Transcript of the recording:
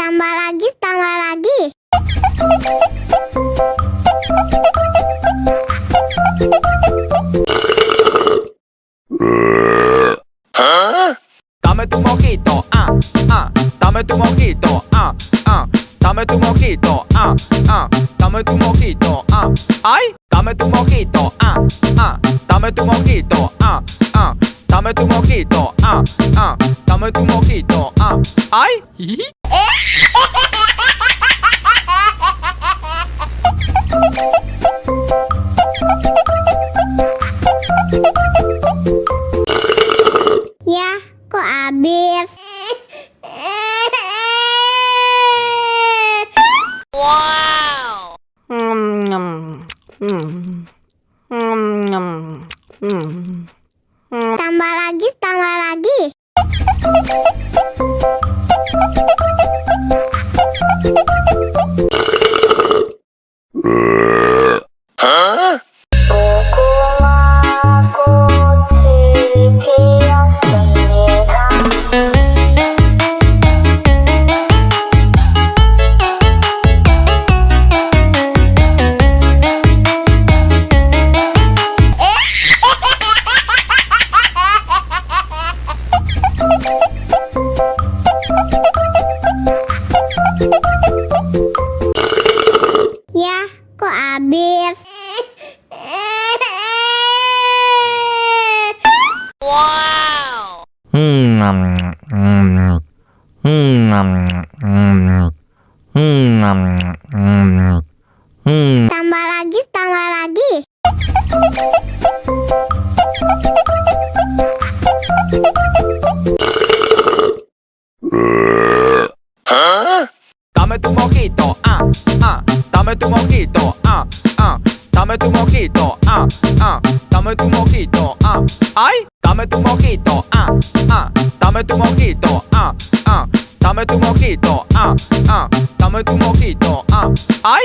Tambah lagi, tambah lagi. Dame tu mojito, dame tu mojito, dame tu mojito, dame tu mojito, ay, dame tu mojito, dame tu mojito, dame tu mojito, dame tu mojito, ay. Ya, kok habis? Wow. Tambah lagi, tambah lagi. Ya, kok habis? Wow. Tambah lagi, tambah lagi. Dame tu mojito, dame tu mojito, dame tu mojito, dame tu mojito, ay, dame tu mojito, dame tu mojito, dame tu mojito, dame tu mojito, ay.